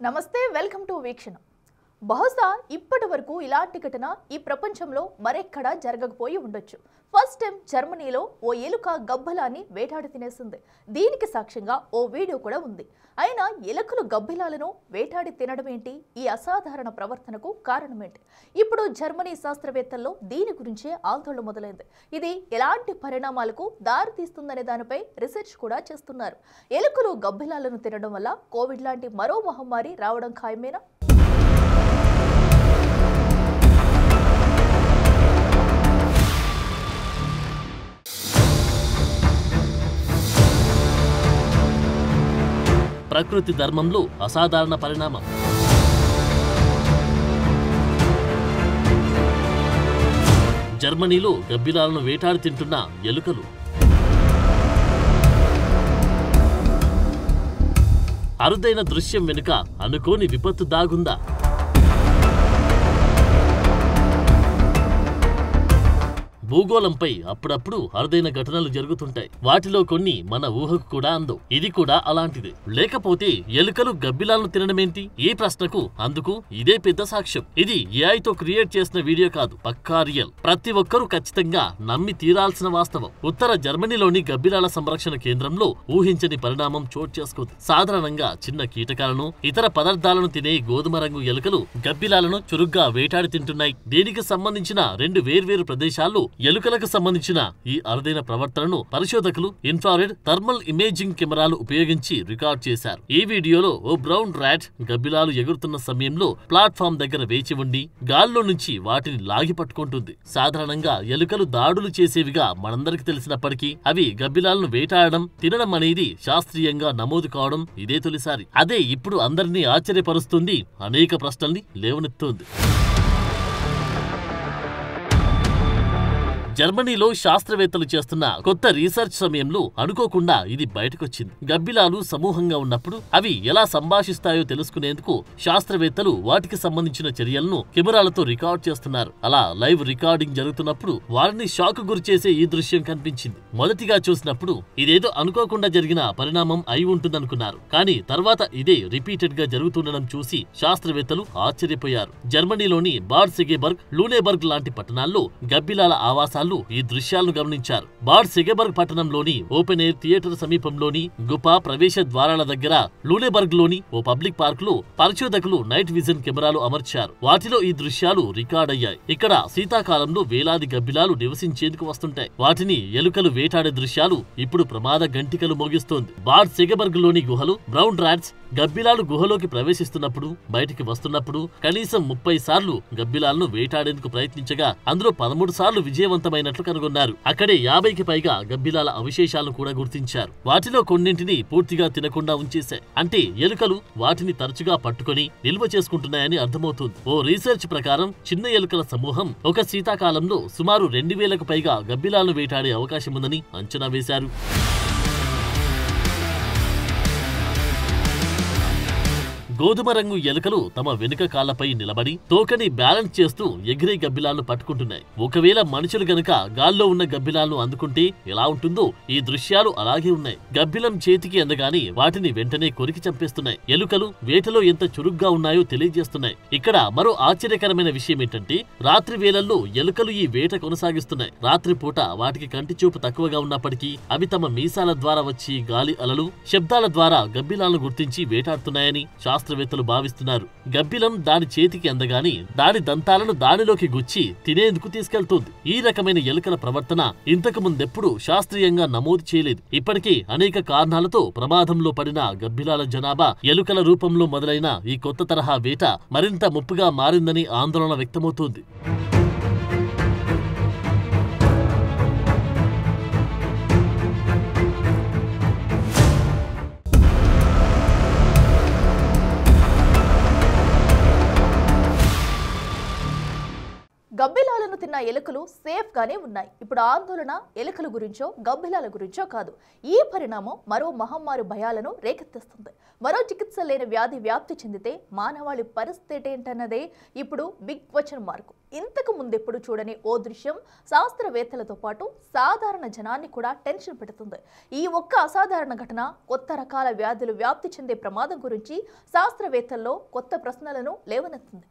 నమస్తే welcome to వీక్షణ. బహుశా ఇప్పటి వరకు ఇలాంటి ఘటన ఈ ప్రపంచంలో మరెక్కడా జరగకపోయి ఉండొచ్చు. ఫస్ట్ టైం జర్మనీలో ఓ ఎలుక గబ్బలాన్ని వేటాడి తినేసింది. దీనికి సాక్ష్యంగా ఓ వీడియో కూడా ఉంది. అయినా ఎలుకలు గబ్బిలాలను వేటాడి తినడం ఏంటి? ఈ అసాధారణ ప్రవర్తనకు కారణమేంటి? ఇప్పుడు జర్మనీ శాస్త్రవేత్తల్లో దీని గురించే ఆందోళన మొదలైంది. ఇది ఎలాంటి పరిణామాలకు దారితీస్తుందనే దానిపై రీసెర్చ్ కూడా చేస్తున్నారు. ఎలుకలు గబ్బిలాలను తినడం వల్ల కోవిడ్ లాంటి మరో మహమ్మారి రావడం ఖాయమేనా? ప్రకృతి ధర్మంలో అసాధారణ పరిణామం. జర్మనీలో గబ్బిలాలను వేటాడి తింటున్న ఎలుకలు. అరుదైన దృశ్యం వెనుక అనుకోని విపత్తు దాగుందా? భూగోళంపై అప్పుడప్పుడు అరుదైన ఘటనలు జరుగుతుంటాయి. వాటిలో కొన్ని మన ఊహకు కూడా అందవు. ఇది కూడా అలాంటిదే. లేకపోతే ఎలుకలు గబ్బిలాలను తినడమేంటి? ఈ ప్రశ్నకు అందుకు ఇదే పెద్ద సాక్ష్యం. ఇది ఏఐతో క్రియేట్ చేసిన వీడియో కాదు, పక్కా రియల్. ప్రతి ఒక్కరూ ఖచ్చితంగా నమ్మి తీరాల్సిన వాస్తవం. ఉత్తర జర్మనీలోని గబ్బిలాల సంరక్షణ కేంద్రంలో ఊహించని పరిణామం చోటు చేసుకుంది. సాధారణంగా చిన్న కీటకాలను, ఇతర పదార్థాలను తినే గోధుమ రంగు ఎలుకలు గబ్బిలాలను చురుగ్గా వేటాడి తింటున్నాయి. దీనికి సంబంధించిన రెండు వేర్వేరు ప్రదేశాల్లో ఎలుకలకు సంబంధించిన ఈ అరుదైన ప్రవర్తనను పరిశోధకులు ఇన్ఫ్రారెడ్ థర్మల్ ఇమేజింగ్ కెమెరాలు ఉపయోగించి రికార్డ్ చేశారు. ఈ వీడియోలో ఓ బ్రౌన్ ర్యాట్ గబ్బిలాలు ఎగురుతున్న సమయంలో ప్లాట్ఫామ్ దగ్గర వేచి ఉండి గాల్లో నుంచి వాటిని లాగి పట్టుకుంటుంది. సాధారణంగా ఎలుకలు దాడులు చేసేవిగా మనందరికి తెలిసినప్పటికీ అవి గబ్బిలాలను వేటాడడం, తినడం అనేది శాస్త్రీయంగా నమోదు కావడం ఇదే తొలిసారి. అదే ఇప్పుడు అందరినీ ఆశ్చర్యపరుస్తుంది, అనేక ప్రశ్నల్ని లేవనెత్తుంది. జర్మనీలో శాస్త్రవేత్తలు చేస్తున్న కొత్త రీసెర్చ్ సమయంలో అనుకోకుండా ఇది బయటకొచ్చింది. గబ్బిలాలు సమూహంగా ఉన్నప్పుడు అవి ఎలా సంభాషిస్తాయో తెలుసుకునేందుకు శాస్త్రవేత్తలు వాటికి సంబంధించిన చర్యలను కెమెరాలతో రికార్డ్ చేస్తున్నారు. అలా లైవ్ రికార్డింగ్ జరుగుతున్నప్పుడు వారిని షాక్ గురిచేసే ఈ దృశ్యం కనిపించింది. మొదటిగా చూసినప్పుడు ఇదేదో అనుకోకుండా జరిగిన పరిణామం అయి ఉంటుందనుకున్నారు. కానీ తర్వాత ఇదే రిపీటెడ్ గా జరుగుతుండడం చూసి శాస్త్రవేత్తలు ఆశ్చర్యపోయారు. జర్మనీలోని బాడ్ సెగెబర్గ్, లూనేబర్గ్ లాంటి పట్టణాల్లో గబ్బిలాల ఆవాసాలు ఈ దృశ్యాలను గమనించారు. బాడ్ సెగెబర్గ్ పట్టణంలోని ఓపెన్ ఎయిర్ థియేటర్ సమీపంలోని గుపా ప్రవేశ ద్వారాల దగ్గర, లూనేబర్గ్ లోని ఓ పబ్లిక్ పార్క్ లో పరిశోధకులు నైట్ విజన్ కెమెరాలు అమర్చారు. వాటిలో ఈ దృశ్యాలు రికార్డ్ అయ్యాయి. ఇక్కడ శీతాకాలంలో వేలాది గబ్బిలాలు నివసించేందుకు వస్తుంటాయి. వాటిని ఎలుకలు వేటాడే దృశ్యాలు ఇప్పుడు ప్రమాద గంటికలు మోగిస్తోంది. బాడ్ సెగెబర్గ్ లోని గుహలు బ్రౌన్ ర్యాట్స్ గబ్బిలాలు గుహలోకి ప్రవేశిస్తున్నప్పుడు, బయటికి వస్తున్నప్పుడు కనీసం 30 సార్లు గబ్బిలాలను వేటాడేందుకు ప్రయత్నించగా అందులో 13 సార్లు విజయవంతమైనట్లు కనుగొన్నారు. అక్కడే 50కి పైగా గబ్బిలాల అవశేషాలను కూడా గుర్తించారు. వాటిలో కొన్నింటిని పూర్తిగా తినకుండా ఉంచేశాయి. అంటే ఎలుకలు వాటిని తరచుగా పట్టుకొని నిల్వ చేసుకుంటున్నాయని అర్థమవుతుంది. ఓ రీసెర్చ్ ప్రకారం చిన్న ఎలుకల సమూహం ఒక శీతాకాలంలో సుమారు 2000కు పైగా గబ్బిలాలను వేటాడే అవకాశం ఉందని అంచనా వేశారు. గోధుమ రంగు ఎలుకలు తమ వెనుక కాళ్లపై నిలబడి తోకని బ్యాలెన్స్ చేస్తూ ఎగిరే గబ్బిలాలను పట్టుకుంటున్నాయి. ఒకవేళ మనుషులు గనుక గాల్లో ఉన్న గబ్బిలాలను అందుకుంటే ఎలా ఉంటుందో ఈ దృశ్యాలు అలాగే ఉన్నాయి. గబ్బిలం చేతికి అందగానే వాటిని వెంటనే కొరికి చంపేస్తున్నాయి. ఎలుకలు వేటలో ఎంత చురుగ్గా ఉన్నాయో తెలియజేస్తున్నాయి. ఇక్కడ మరో ఆశ్చర్యకరమైన విషయం ఏంటంటే రాత్రి వేళల్లో ఎలుకలు ఈ వేట కొనసాగిస్తున్నాయి. రాత్రిపూట వాటికి కంటి చూపు తక్కువగా ఉన్నప్పటికీ అవి తమ మీసాల ద్వారా వచ్చి గాలి అలలు, శబ్దాల ద్వారా గబ్బిలాలను గుర్తించి వేటాడుతున్నాయని శాస్త్రవేత్తలు భావిస్తున్నారు. గబ్బిలం దాని చేతికి అందగానే దాని దంతాలను దానిలోకి గుచ్చి తినేందుకు తీసుకెళ్తుంది. ఈ రకమైన ఎలుకల ప్రవర్తన ఇంతకు ముందెప్పుడు శాస్త్రీయంగా నమోదు చేయలేదు. ఇప్పటికే అనేక కారణాలతో ప్రమాదంలో పడిన గబ్బిలాల జనాభా ఎలుకల రూపంలో మొదలైన ఈ కొత్త తరహా వేట మరింత ముప్పుగా మారిందని ఆందోళన వ్యక్తమవుతోంది. గబ్బిలాలను దెబ్బతిన్న ఎలుకలు సేఫ్ గానే ఉన్నాయి. ఇప్పుడు ఆందోళన ఎలుకల గురించో గబ్బిలాల గురించో కాదు. ఈ పరిణామం మరో మహమ్మారి భయాలను రేకెత్తిస్తుంది. మరో చికిత్స లేని వ్యాధి వ్యాప్తి చెందితే మానవాళి పరిస్థితి ఏంటన్నదే ఇప్పుడు బిగ్ క్వశ్చన్ మార్క్. ఇంతకు ముందెప్పుడు చూడని ఓ దృశ్యం శాస్త్రవేత్తలతో పాటు సాధారణ జనాన్ని కూడా టెన్షన్ పెడుతుంది. ఈ ఒక్క అసాధారణ ఘటన కొత్త రకాల వ్యాధులు వ్యాప్తి చెందే ప్రమాదం గురించి శాస్త్రవేత్తల్లో కొత్త ప్రశ్నలను లేవనెత్తింది.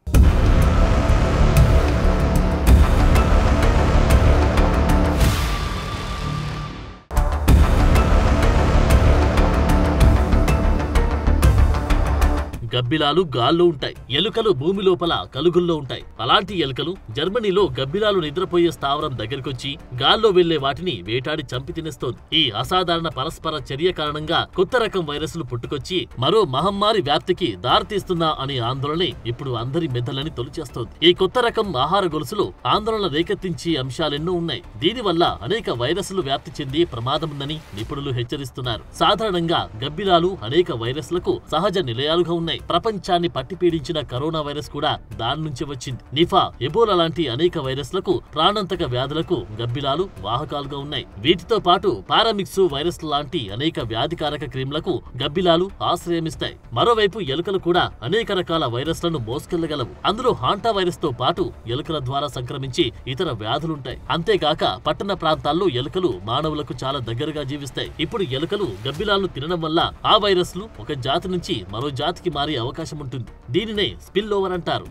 గబ్బిలాలు గాల్లో ఉంటాయి. ఎలుకలు భూమి లోపల కలుగుల్లో ఉంటాయి. అలాంటి ఎలుకలు జర్మనీలో గబ్బిలాలు నిద్రపోయే స్థావరం దగ్గరకొచ్చి గాల్లో వెళ్లే వాటిని వేటాడి చంపి తినేస్తోంది. ఈ అసాధారణ పరస్పర చర్య కారణంగా కొత్త రకం వైరస్లు పుట్టుకొచ్చి మరో మహమ్మారి వ్యాప్తికి దారితీస్తుందా అనే ఆందోళనే ఇప్పుడు అందరి మెదళ్ళని తొలిచేస్తోంది. ఈ కొత్త రకం ఆహార గొలుసులో ఆందోళన రేకెత్తించే అంశాలెన్నో ఉన్నాయి. దీనివల్ల అనేక వైరస్లు వ్యాప్తి చెందే ప్రమాదముందని నిపుణులు హెచ్చరిస్తున్నారు. సాధారణంగా గబ్బిలాలు అనేక వైరస్లకు సహజ నిలయాలుగా ఉన్నాయి. ప్రపంచాన్ని పట్టిపీడించిన కరోనా వైరస్ కూడా దాని నుంచి వచ్చింది. నిఫా, ఎబోలా లాంటి అనేక వైరస్లకు, ప్రాణాంతక వ్యాధులకు గబ్బిలాలు వాహకాలుగా ఉన్నాయి. వీటితో పాటు పారామిక్స్ వైరస్ లాంటి అనేక వ్యాధికారక క్రిములకు గబ్బిలాలు ఆశ్రయమిస్తాయి. మరోవైపు ఎలుకలు కూడా అనేక రకాల వైరస్లను మోసుకెళ్లగలవు. అందులో హాంటా వైరస్ తో పాటు ఎలుకల ద్వారా సంక్రమించి ఇతర వ్యాధులుంటాయి. అంతేగాక పట్టణ ప్రాంతాల్లో ఎలుకలు మానవులకు చాలా దగ్గరగా జీవిస్తాయి. ఇప్పుడు ఎలుకలు గబ్బిలాలను తినడం వల్ల ఆ వైరస్లు ఒక జాతి నుంచి మరో జాతికి మారే అవకాశం ఉంటుంది. దీనినే స్పిల్ ఓవర్ అంటారు.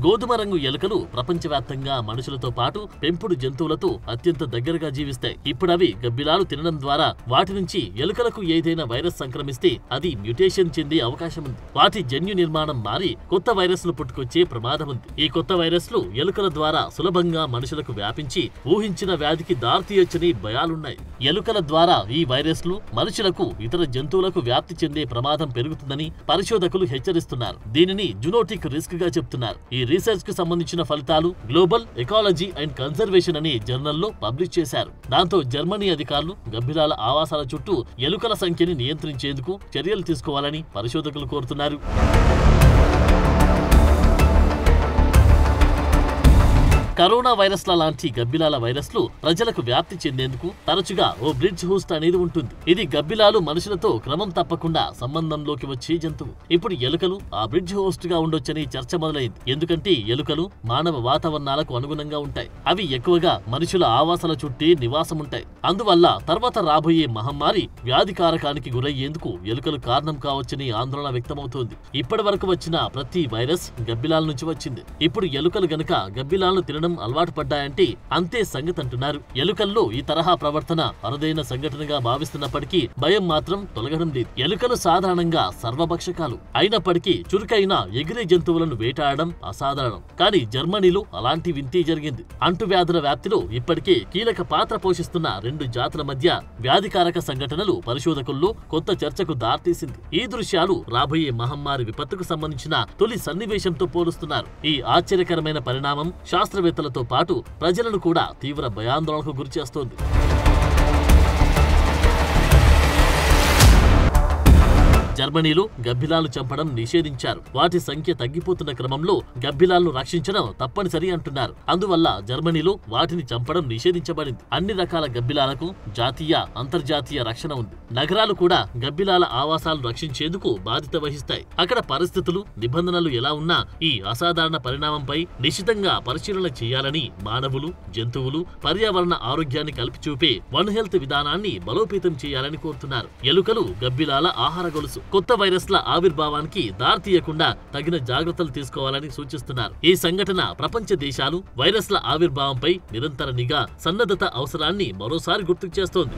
గోధుమ రంగు ఎలుకలు ప్రపంచవ్యాప్తంగా మనుషులతో పాటు పెంపుడు జంతువులతో అత్యంత దగ్గరగా జీవిస్తాయి. ఇప్పుడవి గబ్బిలాలు తినడం ద్వారా వాటి నుంచి ఎలుకలకు ఏదైనా వైరస్ సంక్రమిస్తే అది మ్యూటేషన్ చెందే అవకాశం ఉంది. వాటి జన్యు నిర్మాణం మారి కొత్త వైరస్లు పుట్టుకొచ్చే ప్రమాదం ఉంది. ఈ కొత్త వైరస్లు ఎలుకల ద్వారా సులభంగా మనుషులకు వ్యాపించి ఊహించిన వ్యాధికి దారితీయొచ్చని భయాలున్నాయి. ఎలుకల ద్వారా ఈ వైరస్లు మనుషులకు, ఇతర జంతువులకు వ్యాప్తి చెందే ప్రమాదం పెరుగుతుందని పరిశోధకులు హెచ్చరిస్తున్నారు. దీనిని జూనోటిక్ రిస్క్ గా చెప్తున్నారు. ఈ రీసెర్చ్ కు సంబంధించిన ఫలితాలు గ్లోబల్ ఎకాలజీ అండ్ కన్జర్వేషన్ అనే జర్నల్లో పబ్లిష్ చేశారు. దాంతో జర్మనీ అధికారులు గబ్బిలాల ఆవాసాల చుట్టూ ఎలుకల సంఖ్యని నియంత్రించేందుకు చర్యలు తీసుకోవాలని పరిశోధకులు కోరుతున్నారు. కరోనా వైరస్ల లాంటి గబ్బిలాల వైరస్లు ప్రజలకు వ్యాప్తి చెందేందుకు తరచుగా ఓ బ్రిడ్జ్ హోస్ట్ అనేది ఉంటుంది. ఇది గబ్బిలాలు మనుషులతో క్రమం తప్పకుండా సంబంధంలోకి వచ్చే జంతువు. ఇప్పుడు ఎలుకలు ఆ బ్రిడ్జ్ హోస్ట్ గా ఉండొచ్చని చర్చ మొదలైంది. ఎందుకంటే ఎలుకలు మానవ వాతావరణాలకు అనుగుణంగా ఉంటాయి. అవి ఎక్కువగా మనుషుల ఆవాసాల చుట్టే నివాసముంటాయి. అందువల్ల తర్వాత రాబోయే మహమ్మారి వ్యాధికారకానికి గురయ్యేందుకు ఎలుకలు కారణం కావచ్చని ఆందోళన వ్యక్తమవుతోంది. ఇప్పటి వరకు వచ్చిన ప్రతి వైరస్ గబ్బిలాల నుంచి వచ్చింది. ఇప్పుడు ఎలుకలు గనక గబ్బిలాలను తినడం అలవాటు పడ్డాయంటే అంతే సంగతి అంటున్నారు. ఎలుకల్లో ఈ తరహా ప్రవర్తన అరుదైన సంఘటనగా భావిస్తున్నప్పటికీ భయం మాత్రం తొలగడం లేదు. ఎలుకలు సాధారణంగా సర్వభక్షకాలు అయినప్పటికీ చురుకైన ఎగిరే జంతువులను వేటాడడం అసాధారణం. కానీ జర్మనీలో అలాంటి వింతే జరిగింది. అంటువ్యాధుల వ్యాప్తిలో ఇప్పటికే కీలక పాత్ర పోషిస్తున్న రెండు జాతుల మధ్య వ్యాధికారక సంఘటనలు పరిశోధకుల్లో కొత్త చర్చకు దారితీసింది. ఈ దృశ్యాలు రాబోయే మహమ్మారి విపత్తుకు సంబంధించిన తొలి సన్నివేశంతో పోలుస్తున్నారు. ఈ ఆశ్చర్యకరమైన పరిణామం శాస్త్రవేత్తలతో పాటు ప్రజలను కూడా తీవ్ర భయాందోళనకు గురిచేస్తోంది. జర్మనీలో గబ్బిలాలు చంపడం నిషేధించారు. వాటి సంఖ్య తగ్గిపోతున్న క్రమంలో గబ్బిలాలను రక్షించడం తప్పనిసరి అంటున్నారు. అందువల్ల జర్మనీలో వాటిని చంపడం నిషేధించబడింది. అన్ని రకాల గబ్బిలాలకు జాతీయ, అంతర్జాతీయ రక్షణ ఉంది. నగరాలు కూడా గబ్బిలాల ఆవాసాలు రక్షించేందుకు బాధ్యత వహిస్తాయి. అక్కడ పరిస్థితులు, నిబంధనలు ఎలా ఉన్నా ఈ అసాధారణ పరిణామంపై నిశితంగా పరిశీలన చేయాలని మానవులు, జంతువులు, పర్యావరణ ఆరోగ్యాన్ని కలిపి చూపే వన్ హెల్త్ విధానాన్ని బలోపేతం చేయాలని కోరుతున్నారు. ఎలుకలు గబ్బిలాల ఆహార గొలుసు. కొత్త వైరస్ల ఆవిర్భావానికి దారితీయకుండా తగిన జాగ్రత్తలు తీసుకోవాలని సూచిస్తున్నారు. ఈ సంఘటన ప్రపంచ దేశాలు వైరస్ల ఆవిర్భావంపై నిరంతర నిఘా, సన్నద్ధత అవసరాన్ని మరోసారి గుర్తుకు చేస్తోంది.